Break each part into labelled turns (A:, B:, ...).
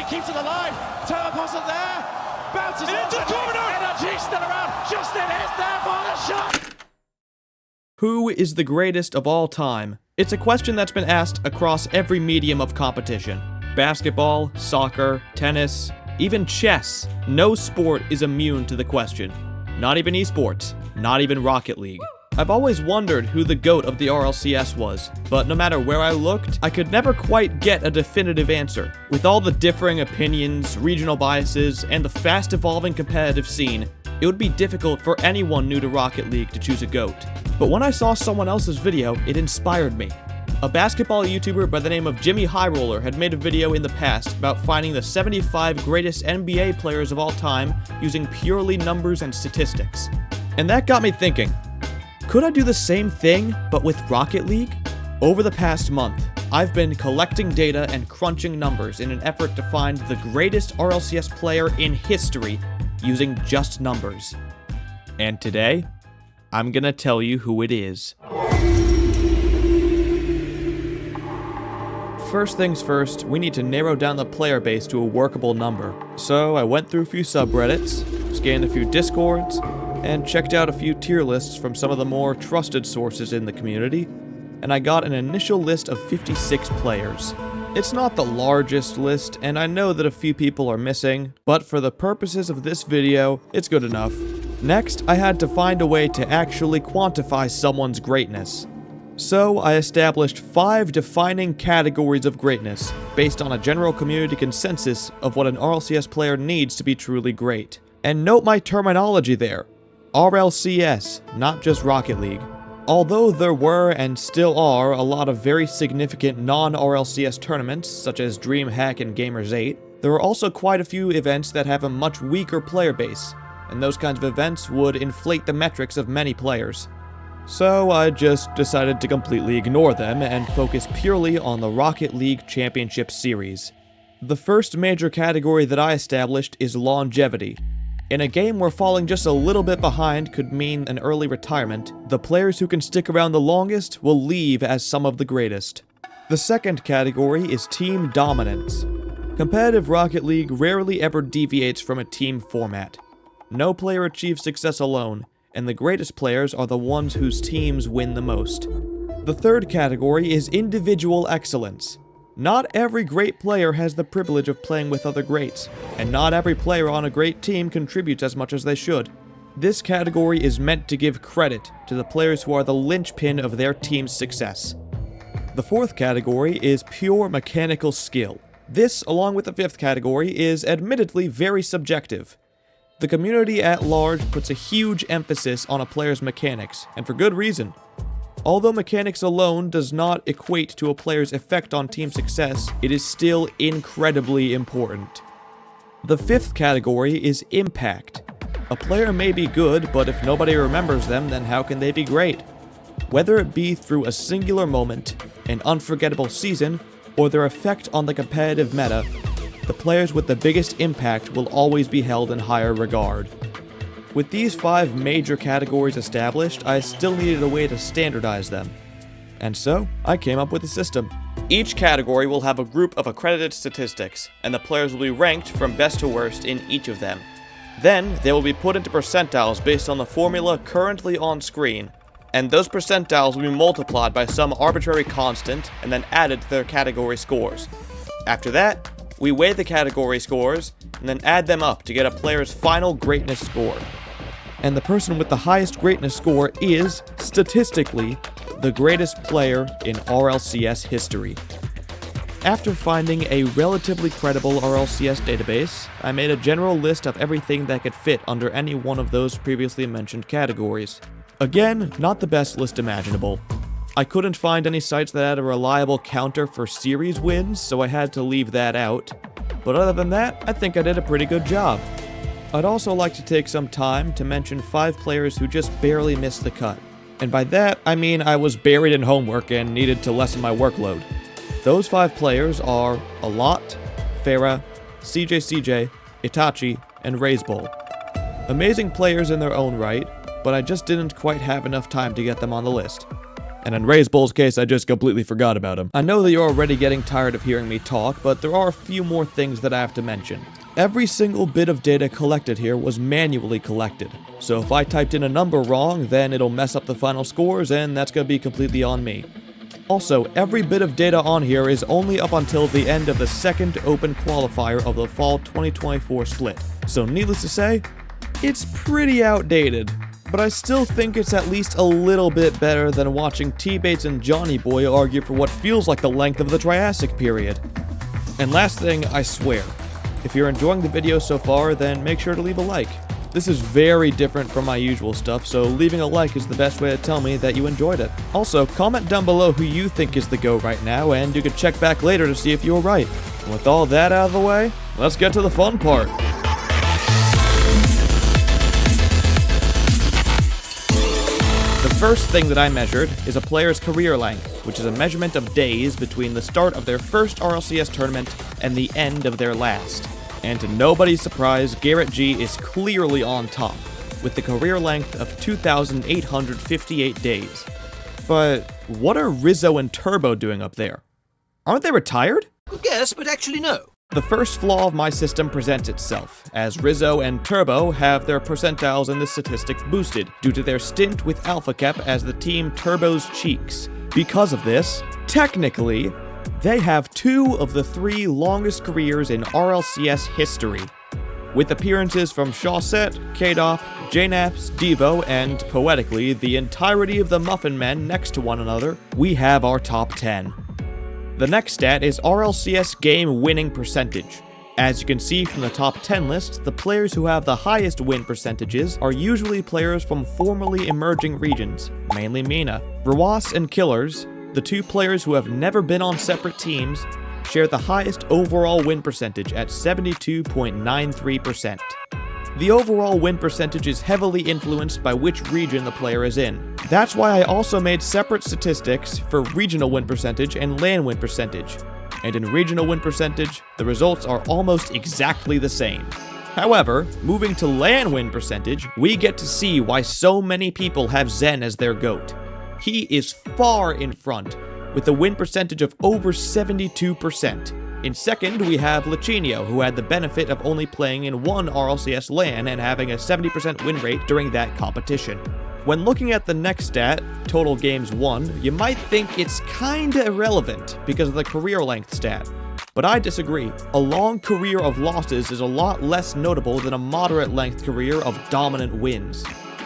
A: keeps it alive. Turboposite there. Bounces
B: into the corner.
A: Energy still around. Justin is there for the shot.
C: Who is the greatest of all time? It's a question that's been asked across every medium of competition. Basketball, soccer, tennis, even chess. No sport is immune to the question. Not even esports, not even Rocket League. I've always wondered who the GOAT of the RLCS was, but no matter where I looked, I could never quite get a definitive answer. With all the differing opinions, regional biases, and the fast-evolving competitive scene, it would be difficult for anyone new to Rocket League to choose a GOAT. But when I saw someone else's video, it inspired me. A basketball YouTuber by the name of JxmyHighroller had made a video in the past about finding the 75 greatest NBA players of all time using purely numbers and statistics. And that got me thinking, could I do the same thing, but with Rocket League? Over the past month, I've been collecting data and crunching numbers in an effort to find the greatest RLCS player in history using just numbers. And today, I'm gonna tell you who it is. First things first, we need to narrow down the player base to a workable number. So I went through a few subreddits, scanned a few discords, and checked out a few tier lists from some of the more trusted sources in the community, and I got an initial list of 56 players. It's not the largest list, and I know that a few people are missing, but for the purposes of this video, it's good enough. Next, I had to find a way to actually quantify someone's greatness. So, I established 5 defining categories of greatness, based on a general community consensus of what an RLCS player needs to be truly great. And note my terminology there. RLCS, not just Rocket League. Although there were and still are a lot of very significant non-RLCS tournaments, such as DreamHack and Gamers 8, there are also quite a few events that have a much weaker player base, and those kinds of events would inflate the metrics of many players. So I just decided to completely ignore them and focus purely on the Rocket League Championship Series. The first major category that I established is longevity. In a game where falling just a little bit behind could mean an early retirement, the players who can stick around the longest will leave as some of the greatest. The second category is team dominance. Competitive Rocket League rarely ever deviates from a team format. No player achieves success alone, and the greatest players are the ones whose teams win the most. The third category is individual excellence. Not every great player has the privilege of playing with other greats, and not every player on a great team contributes as much as they should. This category is meant to give credit to the players who are the linchpin of their team's success. The fourth category is pure mechanical skill. This, along with the fifth category, is admittedly very subjective. The community at large puts a huge emphasis on a player's mechanics, and for good reason. Although mechanics alone does not equate to a player's effect on team success, it is still incredibly important. The fifth category is impact. A player may be good, but if nobody remembers them, then how can they be great? Whether it be through a singular moment, an unforgettable season, or their effect on the competitive meta, the players with the biggest impact will always be held in higher regard. With these 5 major categories established, I still needed a way to standardize them. And so, I came up with a system. Each category will have a group of accredited statistics, and the players will be ranked from best to worst in each of them. Then, they will be put into percentiles based on the formula currently on screen, and those percentiles will be multiplied by some arbitrary constant and then added to their category scores. After that, we weigh the category scores, and then add them up to get a player's final greatness score. And the person with the highest greatness score is, statistically, the greatest player in RLCS history. After finding a relatively credible RLCS database, I made a general list of everything that could fit under any one of those previously mentioned categories. Again, not the best list imaginable. I couldn't find any sites that had a reliable counter for series wins, so I had to leave that out. But other than that, I think I did a pretty good job. I'd also like to take some time to mention 5 players who just barely missed the cut. And by that, I mean I was buried in homework and needed to lessen my workload. Those 5 players are Alot, Farah, CJ, Itachi, and Raisebowl. Amazing players in their own right, but I just didn't quite have enough time to get them on the list. And in Ray's Bull's case, I just completely forgot about him. I know that you're already getting tired of hearing me talk, but there are a few more things that I have to mention. Every single bit of data collected here was manually collected. So if I typed in a number wrong, then it'll mess up the final scores, and that's gonna be completely on me. Also, every bit of data on here is only up until the end of the second open qualifier of the fall 2024 split. So needless to say, it's pretty outdated. But I still think it's at least a little bit better than watching T-Bates and Johnny Boy argue for what feels like the length of the Triassic period. And last thing, I swear, if you're enjoying the video so far, then make sure to leave a like. This is very different from my usual stuff, so leaving a like is the best way to tell me that you enjoyed it. Also, comment down below who you think is the GOAT right now, and you can check back later to see if you were right. And with all that out of the way, let's get to the fun part. The first thing that I measured is a player's career length, which is a measurement of days between the start of their first RLCS tournament and the end of their last. And to nobody's surprise, Garrett G is clearly on top, with the career length of 2,858 days. But what are Rizzo and Turbo doing up there? Aren't they retired?
B: Good guess, but actually no.
C: The first flaw of my system presents itself, as Rizzo and Turbo have their percentiles in the statistics boosted due to their stint with Alpha Cap as the team Turbo's cheeks. Because of this, technically, they have 2 of the 3 longest careers in RLCS history. With appearances from Shawset, KDOP, JNAPS, Devo, and, poetically, the entirety of the Muffin Men next to one another, we have our top 10. The next stat is RLCS game winning percentage. As you can see from the top 10 list, the players who have the highest win percentages are usually players from formerly emerging regions, mainly MENA. Rawas and Killers, the 2 players who have never been on separate teams, share the highest overall win percentage at 72.93%. The overall win percentage is heavily influenced by which region the player is in. That's why I also made separate statistics for regional win percentage and LAN win percentage. And in regional win percentage, the results are almost exactly the same. However, moving to LAN win percentage, we get to see why so many people have Zen as their GOAT. He is far in front, with a win percentage of over 72%. In second, we have Lachinio, who had the benefit of only playing in 1 RLCS LAN and having a 70% win rate during that competition. When looking at the next stat, total games won, you might think it's kinda irrelevant because of the career length stat. But I disagree. A long career of losses is a lot less notable than a moderate length career of dominant wins.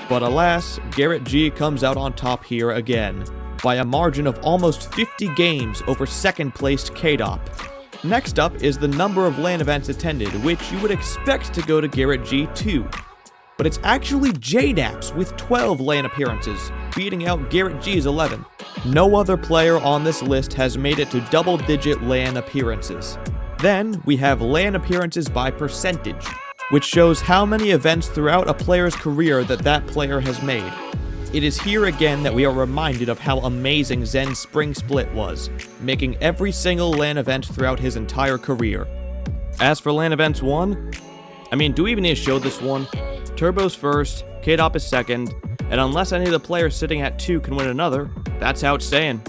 C: But alas, Garrett G comes out on top here again, by a margin of almost 50 games over second placed KDOP. Next up is the number of LAN events attended, which you would expect to go to Garrett G too. But it's actually JNAPS with 12 LAN appearances, beating out Garrett G's 11. No other player on this list has made it to double-digit LAN appearances. Then, we have LAN appearances by percentage, which shows how many events throughout a player's career that player has made. It is here again that we are reminded of how amazing Zen's Spring Split was, making every single LAN event throughout his entire career. As for LAN events 1, do we even need to show this one? Turbo's first, KDOP is second, and unless any of the players sitting at 2 can win another, that's how it's staying.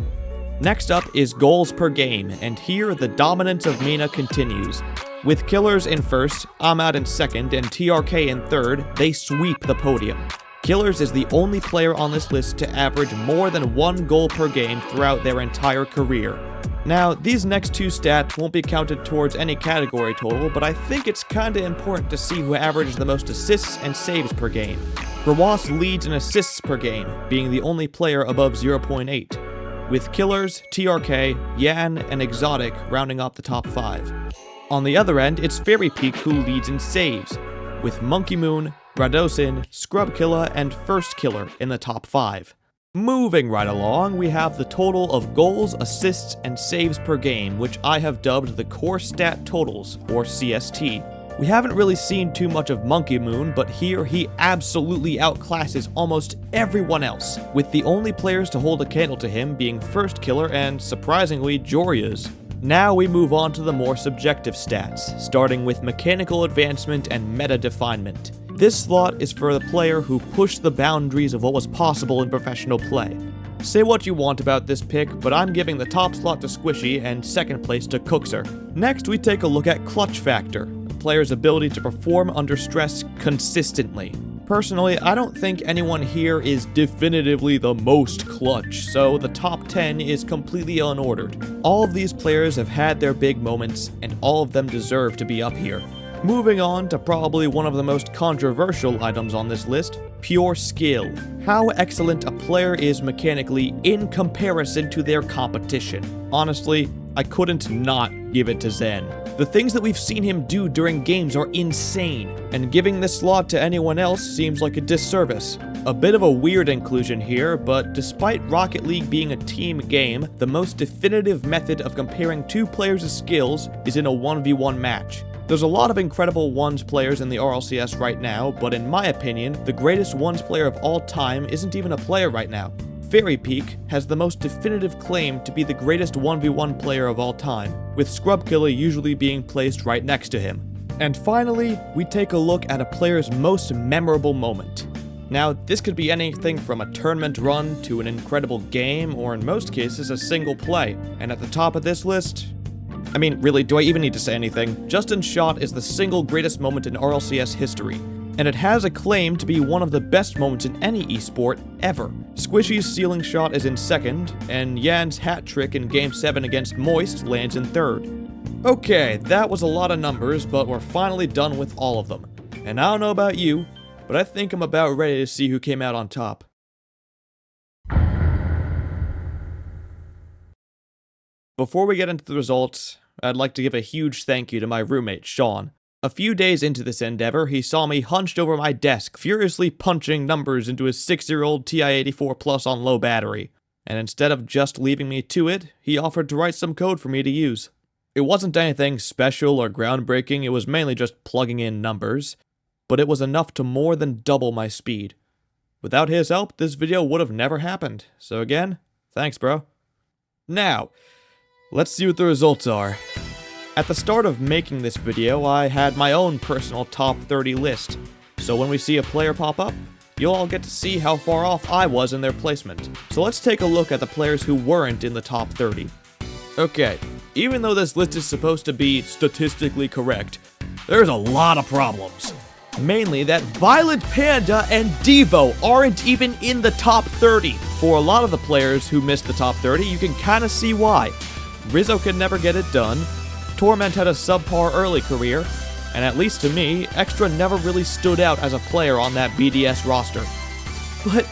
C: Next up is goals per game, and here the dominance of MENA continues. With Killers in first, Ahmad in second, and TRK in third, they sweep the podium. Killers is the only player on this list to average more than 1 goal per game throughout their entire career. Now, these next 2 stats won't be counted towards any category total, but I think it's kinda important to see who averages the most assists and saves per game. Rawas leads in assists per game, being the only player above 0.8, with Killers, TRK, Yan, and Exotic rounding off the top 5. On the other end, it's Fairy Peak who leads in saves, with Monkey Moon, Radosin, Scrub Killer, and First Killer in the top 5. Moving right along, we have the total of goals, assists, and saves per game, which I have dubbed the Core Stat Totals, or CST. We haven't really seen too much of Monkey Moon, but here he absolutely outclasses almost everyone else, with the only players to hold a candle to him being First Killer and, surprisingly, Joria's. Now we move on to the more subjective stats, starting with mechanical advancement and meta definement. This slot is for the player who pushed the boundaries of what was possible in professional play. Say what you want about this pick, but I'm giving the top slot to Squishy and second place to Cookser. Next, we take a look at clutch factor, a player's ability to perform under stress consistently. Personally, I don't think anyone here is definitively the most clutch, so the top 10 is completely unordered. All of these players have had their big moments, and all of them deserve to be up here. Moving on to probably one of the most controversial items on this list, pure skill. How excellent a player is mechanically in comparison to their competition. Honestly, I couldn't not give it to Zen. The things that we've seen him do during games are insane, and giving this slot to anyone else seems like a disservice. A bit of a weird inclusion here, but despite Rocket League being a team game, the most definitive method of comparing two players' skills is in a 1v1 match. There's a lot of incredible ones players in the RLCS right now, but in my opinion, the greatest ones player of all time isn't even a player right now. Fairy Peak has the most definitive claim to be the greatest 1v1 player of all time, with Scrubkilla usually being placed right next to him. And finally, we take a look at a player's most memorable moment. Now, this could be anything from a tournament run to an incredible game, or in most cases, a single play. And at the top of this list, I mean, really, do I even need to say anything? Justin's shot is the single greatest moment in RLCS history, and it has a claim to be one of the best moments in any esport ever. Squishy's ceiling shot is in second, and Yan's hat trick in Game 7 against Moist lands in third. Okay, that was a lot of numbers, but we're finally done with all of them. And I don't know about you, but I think I'm about ready to see who came out on top. Before we get into the results, I'd like to give a huge thank you to my roommate, Sean. A few days into this endeavor, he saw me hunched over my desk, furiously punching numbers into his 6-year-old TI-84 Plus on low battery. And instead of just leaving me to it, he offered to write some code for me to use. It wasn't anything special or groundbreaking, it was mainly just plugging in numbers, but it was enough to more than double my speed. Without his help, this video would have never happened. So again, thanks, bro. Now, let's see what the results are. At the start of making this video, I had my own personal top 30 list, so when we see a player pop up, you'll all get to see how far off I was in their placement. So let's take a look at the players who weren't in the top 30. Okay, even though this list is supposed to be statistically correct, there's a lot of problems. Mainly that Violent Panda and Devo aren't even in the top 30. For a lot of the players who missed the top 30, you can kinda see why. Rizzo could never get it done, Torment had a subpar early career, and at least to me, Extra never really stood out as a player on that BDS roster. But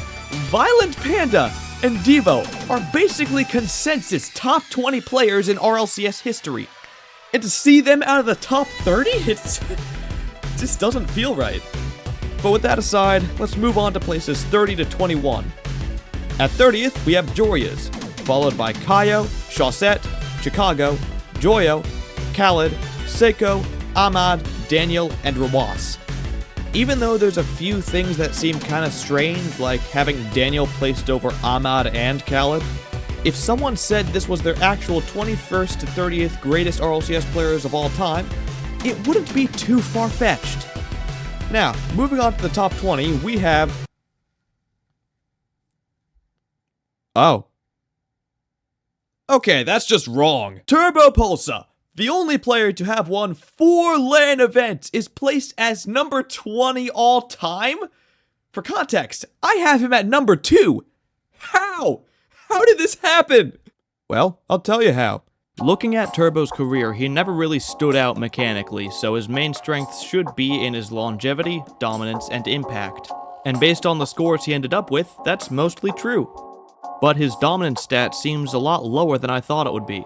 C: Violent Panda and Devo are basically consensus top 20 players in RLCS history. And to see them out of the top 30, it just doesn't feel right. But with that aside, let's move on to places 30 to 21. At 30th, we have Jorias, followed by Kaio, Chaussette, Chicago, Joyo, Khaled, Seiko, Ahmad, Daniel, and Rawas. Even though there's a few things that seem kinda strange, like having Daniel placed over Ahmad and Khaled, if someone said this was their actual 21st to 30th greatest RLCS players of all time, it wouldn't be too far-fetched. Now, moving on to the top 20, we have... Oh. Okay, that's just wrong. Turbo Pulsa, the only player to have won 4 LAN events, is placed as number 20 all time? For context, I have him at number 2. How? How did this happen? Well, I'll tell you how. Looking at Turbo's career, he never really stood out mechanically, so his main strengths should be in his longevity, dominance, and impact. And based on the scores he ended up with, that's mostly true. But his dominance stat seems a lot lower than I thought it would be.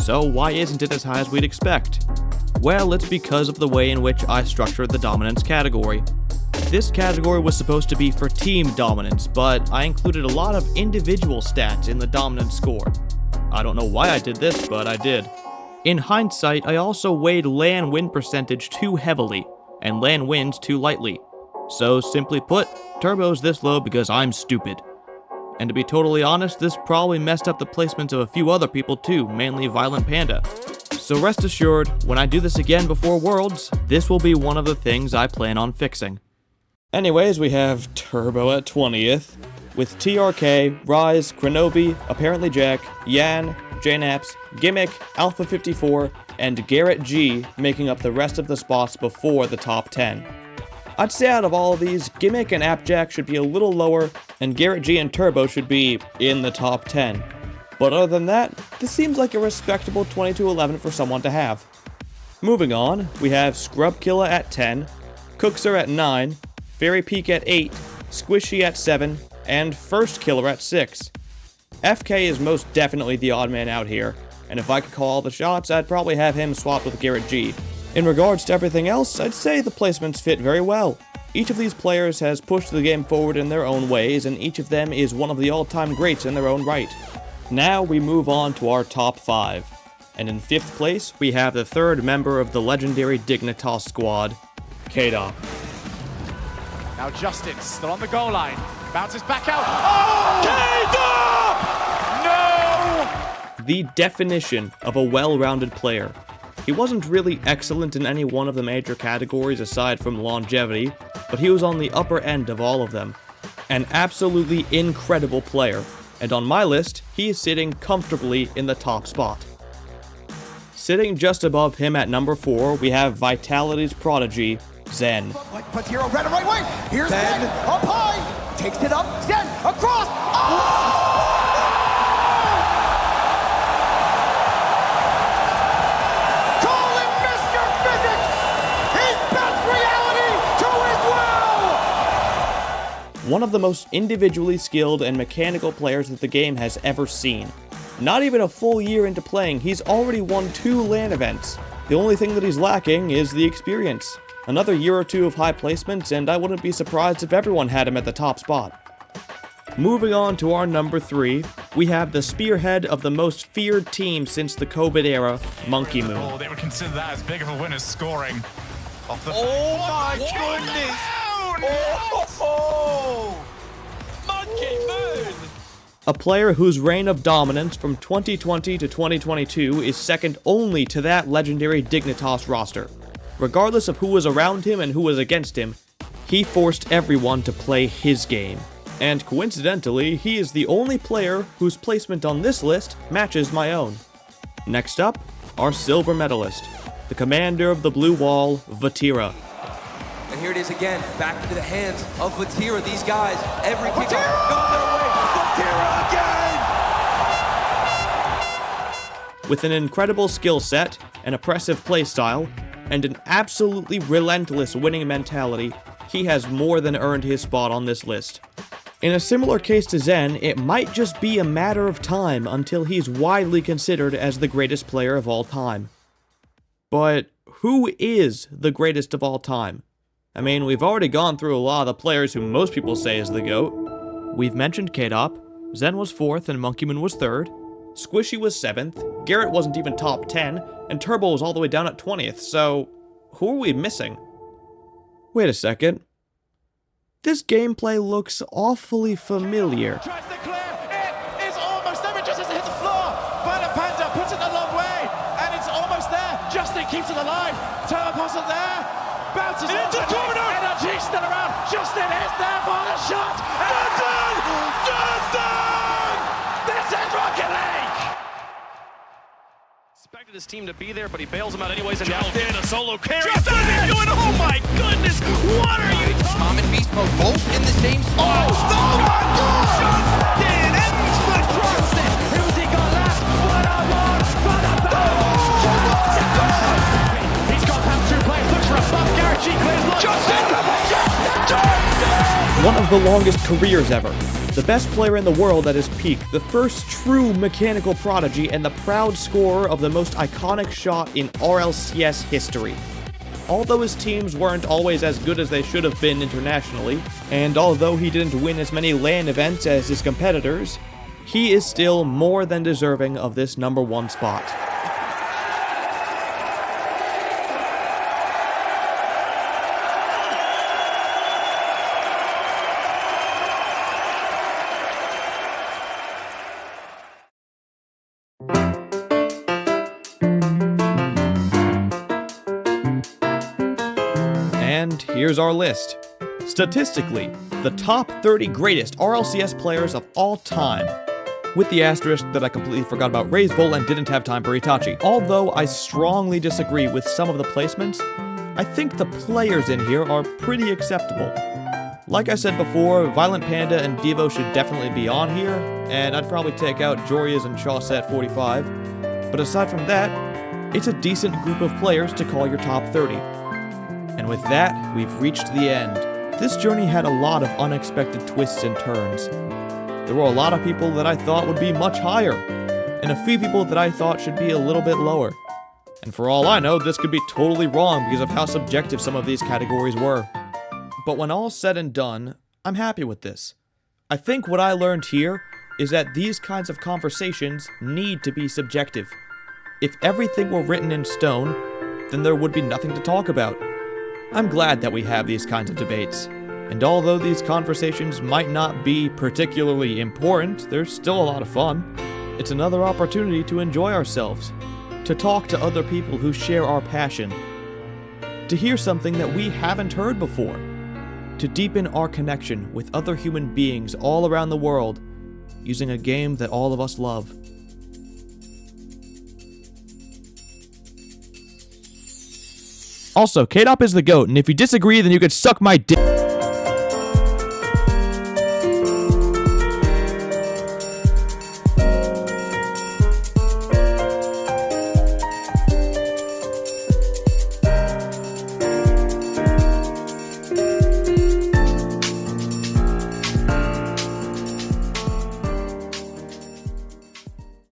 C: So why isn't it as high as we'd expect? Well, it's because of the way in which I structured the dominance category. This category was supposed to be for team dominance, but I included a lot of individual stats in the dominance score. I don't know why I did this, but I did. In hindsight, I also weighed LAN win percentage too heavily, and LAN wins too lightly. So simply put, Turbo's this low because I'm stupid. And to be totally honest, this probably messed up the placements of a few other people too, mainly Violent Panda. So rest assured, when I do this again before Worlds, this will be one of the things I plan on fixing. Anyways, we have Turbo at 20th, with TRK, Rise, Kronovi, Apparently Jack, Yan, Jnaps, Gimmick, Alpha 54, and Garrett G making up the rest of the spots before the top 10. I'd say out of all of these, Gimmick and Appjack should be a little lower, and Garrett G and Turbo should be in the top 10. But other than that, this seems like a respectable 2211 for someone to have. Moving on, we have Scrubkilla at 10, Cookser at 9, Fairy Peak at 8, Squishy at 7, and First Killer at 6. FK is most definitely the odd man out here, and if I could call all the shots, I'd probably have him swapped with Garrett G. In regards to everything else, I'd say the placements fit very well. Each of these players has pushed the game forward in their own ways, and each of them is one of the all-time greats in their own right. Now we move on to our top 5. And in 5th place, we have the 3rd member of the legendary Dignitas squad, K-Dop.
A: Now Justin, still on the goal line, bounces back out. Oh! K-Dop! No!
C: The definition of a well-rounded player. He wasn't really excellent in any one of the major categories aside from longevity, but he was on the upper end of all of them. An absolutely incredible player, and on my list, he is sitting comfortably in the top spot. Sitting just above him at number 4, we have Vitality's prodigy, Zen.
B: Puts Hero red right way. Here's Zen up high. Takes it up. Zen across. Oh! Call him Mr. Physics. He bends reality to his will.
C: One of the most individually skilled and mechanical players that the game has ever seen. Not even a full year into playing, he's already won 2 LAN events. The only thing that he's lacking is the experience. Another year or 2 of high placements, and I wouldn't be surprised if everyone had him at the top spot. Moving on to our number 3, we have the spearhead of the most feared team since the COVID era, Monkey Moon.
D: Oh, they would consider that as big of a win as scoring. Off the
E: Oh my goodness! Oh! Monkey Moon!
C: A player whose reign of dominance from 2020 to 2022 is second only to that legendary Dignitas roster. Regardless of who was around him and who was against him, he forced everyone to play his game. And coincidentally, he is the only player whose placement on this list matches my own. Next up, our silver medalist, the commander of the blue wall, Vatira.
E: And here it is again, back into the hands of Vatira. These guys, every kick out, go their way. Vatira again!
C: With an incredible skill set, an oppressive playstyle, and an absolutely relentless winning mentality, he has more than earned his spot on this list. In a similar case to Zen, it might just be a matter of time until he's widely considered as the greatest player of all time. But who is the greatest of all time? I mean, we've already gone through a lot of the players who most people say is the GOAT. We've mentioned K-Dop, Zen was 4th and Monkey Moon was 3rd, Squishy was 7th, Garrett wasn't even top 10, and Turbo was all the way down at 20th, so who are we missing? Wait a second. This gameplay looks awfully familiar.
A: Tries to clear. It is almost there. It just has hit the floor. Violet Panda puts it a long way, and it's almost there. Justin keeps it alive. Turbo wasn't there. Bounces into the corner. Energy still around. Justin is there for the shot. Justin! This is Rocket League!
F: Expected his team to be there, but he bails him out anyways, and now did a solo carry. Justin doing, oh my goodness, what are you talking?
E: Mom and Beast Mode both in the same spot.
F: Oh my God! Justin ends the
A: Justin, who's he got left? What a one for the He's got past 2 players, looks for a bump. Garrett G clears look. Justin!
C: One of the longest careers ever. The best player in the world at his peak, the first true mechanical prodigy, and the proud scorer of the most iconic shot in RLCS history. Although his teams weren't always as good as they should have been internationally, and although he didn't win as many LAN events as his competitors, he is still more than deserving of this number 1 spot. And here's our list. Statistically, the top 30 greatest RLCS players of all time. With the asterisk that I completely forgot about Raze Bull and didn't have time for Itachi. Although I strongly disagree with some of the placements, I think the players in here are pretty acceptable. Like I said before, Violent Panda and Devo should definitely be on here, and I'd probably take out Joria's and Chaucer at 45. But aside from that, it's a decent group of players to call your top 30. And with that, we've reached the end. This journey had a lot of unexpected twists and turns. There were a lot of people that I thought would be much higher, and a few people that I thought should be a little bit lower. And for all I know, this could be totally wrong because of how subjective some of these categories were. But when all's said and done, I'm happy with this. I think what I learned here is that these kinds of conversations need to be subjective. If everything were written in stone, then there would be nothing to talk about. I'm glad that we have these kinds of debates. And although these conversations might not be particularly important, they're still a lot of fun. It's another opportunity to enjoy ourselves, to talk to other people who share our passion, to hear something that we haven't heard before, to deepen our connection with other human beings all around the world using a game that all of us love. Also, K-Dop is the GOAT, and if you disagree, then you could suck my dick.